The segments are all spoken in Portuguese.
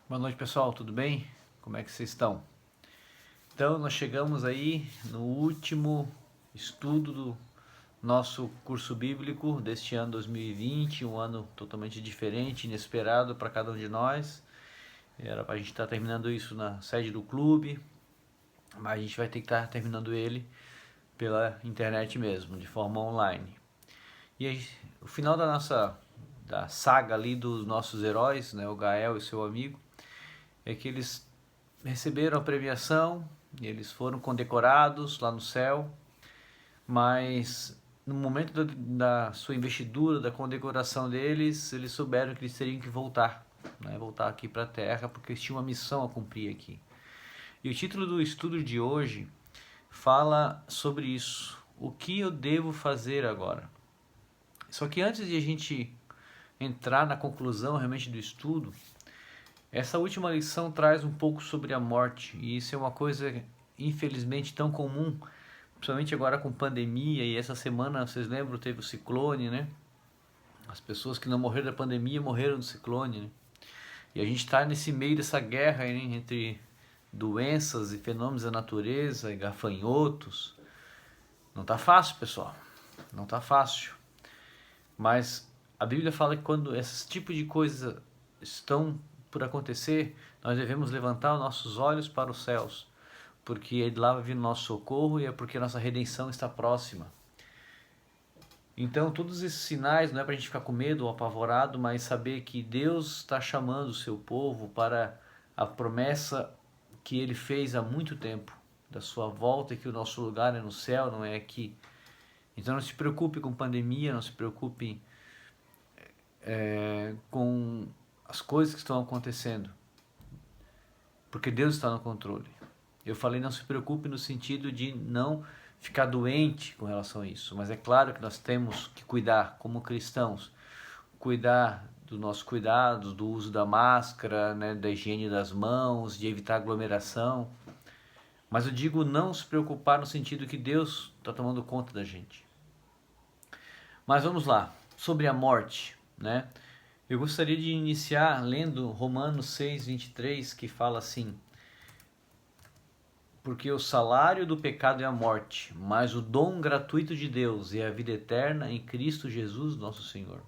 Boa noite, pessoal, tudo bem? Como é que vocês estão? Então, nós chegamos aí no último estudo do nosso curso bíblico deste ano 2020, um ano totalmente diferente, inesperado para cada um de nós. Era para a gente estar terminando isso na sede do clube, mas a gente vai ter que estar terminando ele pela internet mesmo, de forma online. E aí, o final da saga ali dos nossos heróis, né, o Gael e seu amigo, é que eles receberam a premiação, eles foram condecorados lá no céu, mas no momento da sua investidura, da condecoração deles, eles souberam que eles teriam que voltar, né? Voltar aqui para a Terra, porque eles tinham uma missão a cumprir aqui. E o título do estudo de hoje fala sobre isso. O que eu devo fazer agora? Só que antes de a gente entrar na conclusão realmente do estudo, essa última lição traz um pouco sobre a morte, e isso é uma coisa infelizmente tão comum, principalmente agora com pandemia, e essa semana, vocês lembram, teve o ciclone, né? As pessoas que não morreram da pandemia morreram do ciclone, né? E a gente está nesse meio dessa guerra aí, né, entre doenças e fenômenos da natureza e gafanhotos. Não tá fácil, pessoal, não tá fácil. Mas a Bíblia fala que quando esses tipos de coisas estão por acontecer, nós devemos levantar os nossos olhos para os céus, porque de lá vai vir o nosso socorro e é porque a nossa redenção está próxima. Então, todos esses sinais não é para a gente ficar com medo ou apavorado, mas saber que Deus está chamando o seu povo para a promessa que Ele fez há muito tempo, da sua volta, e que o nosso lugar é no céu, não é aqui. Então, não se preocupe com pandemia, não se preocupe com as coisas que estão acontecendo, porque Deus está no controle. Eu falei não se preocupe no sentido de não ficar doente com relação a isso, mas é claro que nós temos que cuidar como cristãos, cuidar dos nossos cuidados, do uso da máscara, né, da higiene das mãos, de evitar aglomeração. Mas eu digo não se preocupar no sentido que Deus está tomando conta da gente. Mas vamos lá, sobre a morte, né? Eu gostaria de iniciar lendo Romanos 6:23, que fala assim: porque o salário do pecado é a morte, mas o dom gratuito de Deus é a vida eterna em Cristo Jesus, nosso Senhor.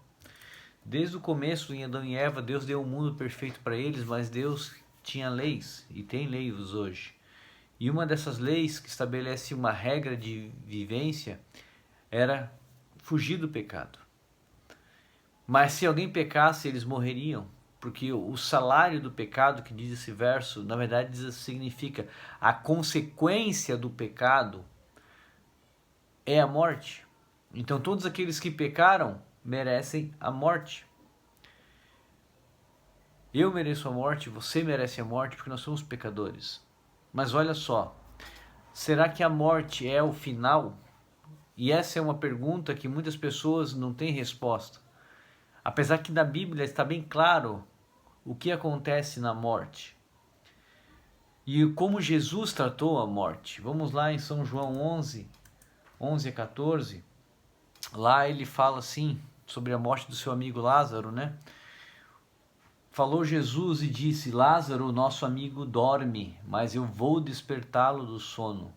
Desde o começo, em Adão e Eva, Deus deu um mundo perfeito para eles, mas Deus tinha leis e tem leis hoje. E uma dessas leis que estabelece uma regra de vivência era fugir do pecado. Mas se alguém pecasse, eles morreriam, porque o salário do pecado, que diz esse verso, na verdade significa a consequência do pecado é a morte. Então todos aqueles que pecaram merecem a morte. Eu mereço a morte, você merece a morte, porque nós somos pecadores. Mas olha só, será que a morte é o final? E essa é uma pergunta que muitas pessoas não têm resposta. Apesar que na Bíblia está bem claro o que acontece na morte e como Jesus tratou a morte. Vamos lá em São João 11 a 14. Lá ele fala assim sobre a morte do seu amigo Lázaro, né? Falou Jesus e disse: Lázaro, nosso amigo, dorme, mas eu vou despertá-lo do sono.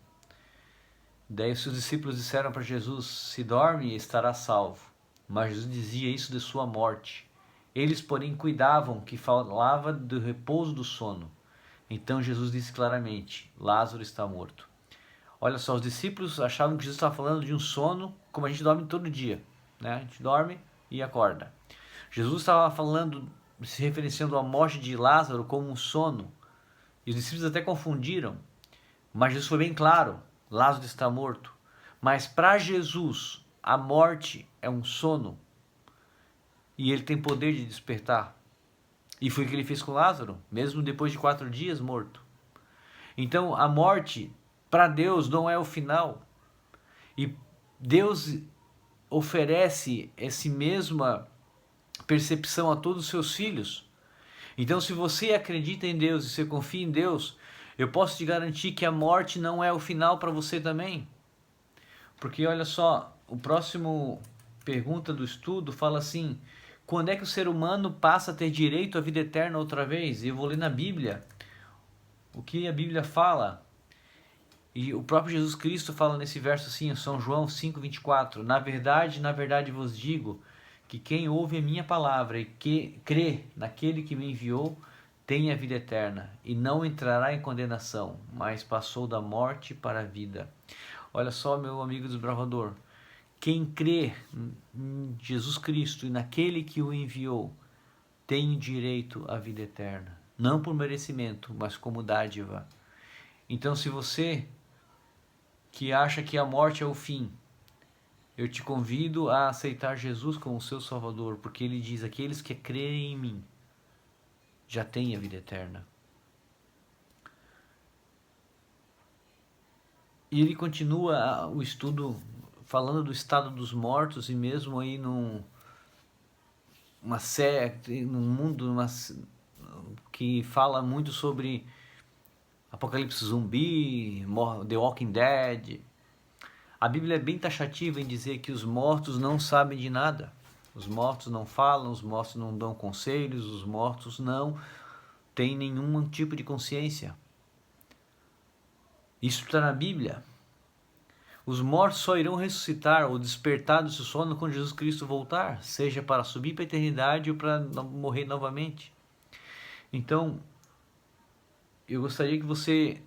Daí os seus discípulos disseram para Jesus: se dorme, estará salvo. Mas Jesus dizia isso de sua morte. Eles, porém, cuidavam que falava do repouso do sono. Então Jesus disse claramente: Lázaro está morto. Olha só, os discípulos achavam que Jesus estava falando de um sono como a gente dorme todo dia, né? A gente dorme e acorda. Jesus estava falando, se referenciando à morte de Lázaro como um sono. E os discípulos até confundiram. Mas Jesus foi bem claro: Lázaro está morto. Mas para Jesus, a morte é um sono. E ele tem poder de despertar. E foi o que ele fez com Lázaro, mesmo depois de 4 dias morto. Então a morte, para Deus, não é o final. E Deus oferece essa mesma percepção a todos os seus filhos. Então, se você acredita em Deus e você confia em Deus, eu posso te garantir que a morte não é o final para você também. Porque olha só, o próximo pergunta do estudo fala assim: quando é que o ser humano passa a ter direito à vida eterna outra vez? Eu vou ler na Bíblia o que a Bíblia fala. E o próprio Jesus Cristo fala nesse verso assim, São João 5,24. Na verdade vos digo que quem ouve a minha palavra e que crê naquele que me enviou tem a vida eterna e não entrará em condenação, mas passou da morte para a vida. Olha só, meu amigo desbravador, quem crê em Jesus Cristo e naquele que o enviou tem direito à vida eterna, não por merecimento, mas como dádiva. Então, se você que acha que a morte é o fim, eu te convido a aceitar Jesus como seu Salvador, porque ele diz: aqueles que creem em mim já têm a vida eterna. E ele continua o estudo falando do estado dos mortos, e mesmo aí num mundo que fala muito sobre Apocalipse zumbi, The Walking Dead. A Bíblia é bem taxativa em dizer que os mortos não sabem de nada. Os mortos não falam, os mortos não dão conselhos, os mortos não têm nenhum tipo de consciência. Isso está na Bíblia. Os mortos só irão ressuscitar ou despertar do seu sono quando Jesus Cristo voltar, seja para subir para a eternidade ou para morrer novamente. Então, eu gostaria que você,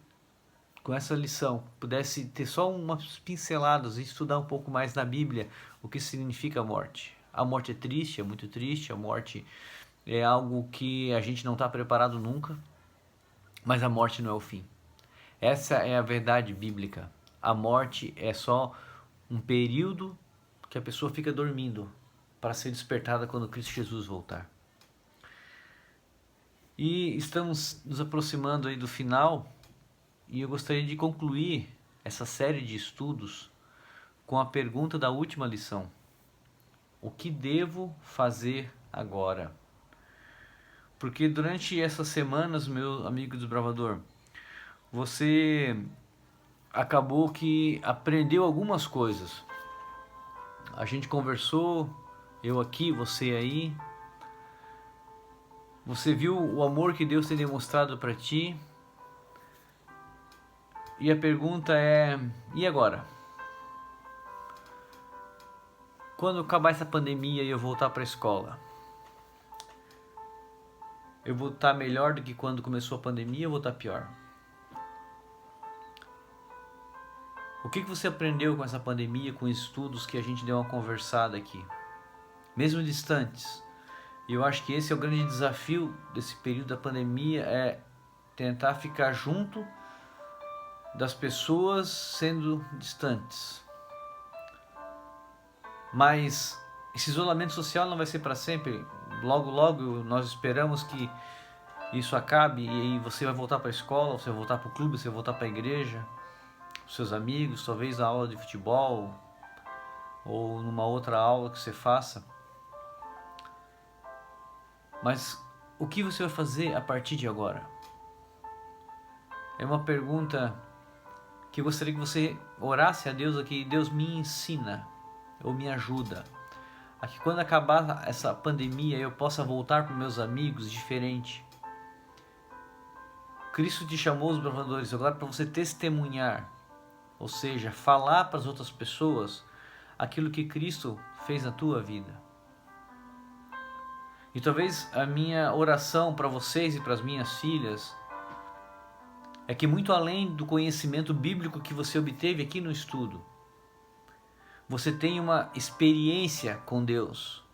com essa lição, pudesse ter só umas pinceladas e estudar um pouco mais na Bíblia o que significa a morte. A morte é triste, é muito triste, a morte é algo que a gente não está preparado nunca, mas a morte não é o fim. Essa é a verdade bíblica. A morte é só um período que a pessoa fica dormindo para ser despertada quando Cristo Jesus voltar. E estamos nos aproximando aí do final, e eu gostaria de concluir essa série de estudos com a pergunta da última lição: o que devo fazer agora? Porque durante essas semanas, meu amigo desbravador, você acabou que aprendeu algumas coisas. A gente conversou, eu aqui, você aí. Você viu o amor que Deus tem demonstrado para ti. E a pergunta é: e agora? Quando acabar essa pandemia e eu voltar para a escola, eu vou estar melhor do que quando começou a pandemia ou vou estar pior? O que você aprendeu com essa pandemia, com estudos que a gente deu uma conversada aqui? Mesmo distantes. E eu acho que esse é o grande desafio desse período da pandemia, é tentar ficar junto das pessoas sendo distantes. Mas esse isolamento social não vai ser para sempre. Logo, logo nós esperamos que isso acabe e aí você vai voltar para a escola, você vai voltar para o clube, você vai voltar para a igreja, os seus amigos, talvez na aula de futebol ou numa outra aula que você faça. Mas o que você vai fazer a partir de agora? É uma pergunta que eu gostaria que você orasse a Deus aqui: Deus, me ensina ou me ajuda a que quando acabar essa pandemia eu possa voltar para meus amigos diferente. Cristo te chamou, os bravadores, agora para você testemunhar, ou seja, falar para as outras pessoas aquilo que Cristo fez na tua vida. E talvez a minha oração para vocês e para as minhas filhas é que, muito além do conhecimento bíblico que você obteve aqui no estudo, você tenha uma experiência com Deus.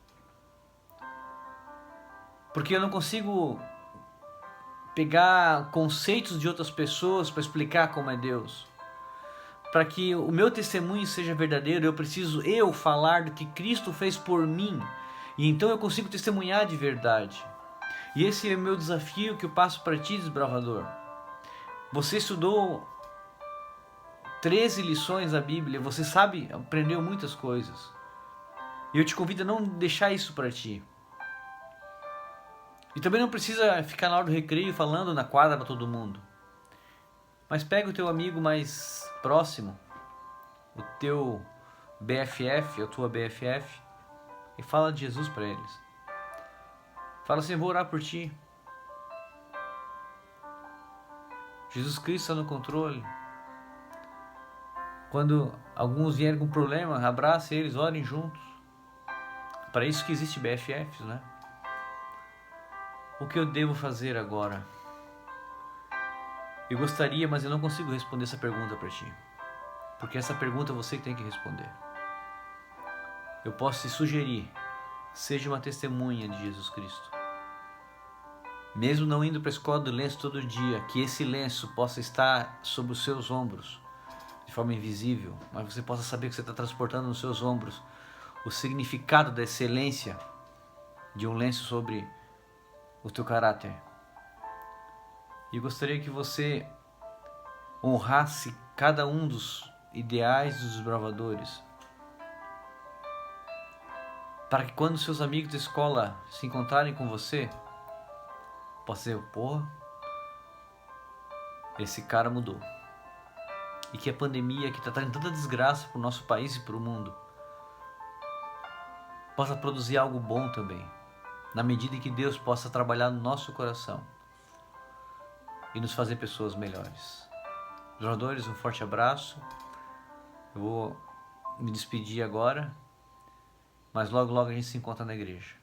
Porque eu não consigo pegar conceitos de outras pessoas para explicar como é Deus. Para que o meu testemunho seja verdadeiro, eu preciso falar do que Cristo fez por mim. E então eu consigo testemunhar de verdade. E esse é o meu desafio que eu passo para ti, desbravador. Você estudou 13 lições da Bíblia, você sabe, aprendeu muitas coisas. E eu te convido a não deixar isso para ti. E também não precisa ficar na hora do recreio falando na quadra para todo mundo. Mas pega o teu amigo mais próximo, o teu BFF, a tua BFF, e fala de Jesus para eles. Fala assim, eu vou orar por ti. Jesus Cristo está no controle. Quando alguns vierem com problema, abrace eles, orem juntos. Para isso que existe BFFs, né? O que eu devo fazer agora? Eu gostaria, mas eu não consigo responder essa pergunta para ti. Porque essa pergunta é você que tem que responder. Eu posso te sugerir, seja uma testemunha de Jesus Cristo. Mesmo não indo para a escola do lenço todo dia, que esse lenço possa estar sobre os seus ombros, de forma invisível, mas você possa saber que você está transportando nos seus ombros o significado da excelência de um lenço sobre o teu caráter. E eu gostaria que você honrasse cada um dos ideais dos desbravadores, para que quando seus amigos de escola se encontrarem com você, possa dizer, porra, esse cara mudou. E que a pandemia que está trazendo tanta desgraça para o nosso país e para o mundo possa produzir algo bom também, na medida em que Deus possa trabalhar no nosso coração e nos fazer pessoas melhores. Jogadores, um forte abraço. Eu vou me despedir agora, mas logo a gente se encontra na igreja.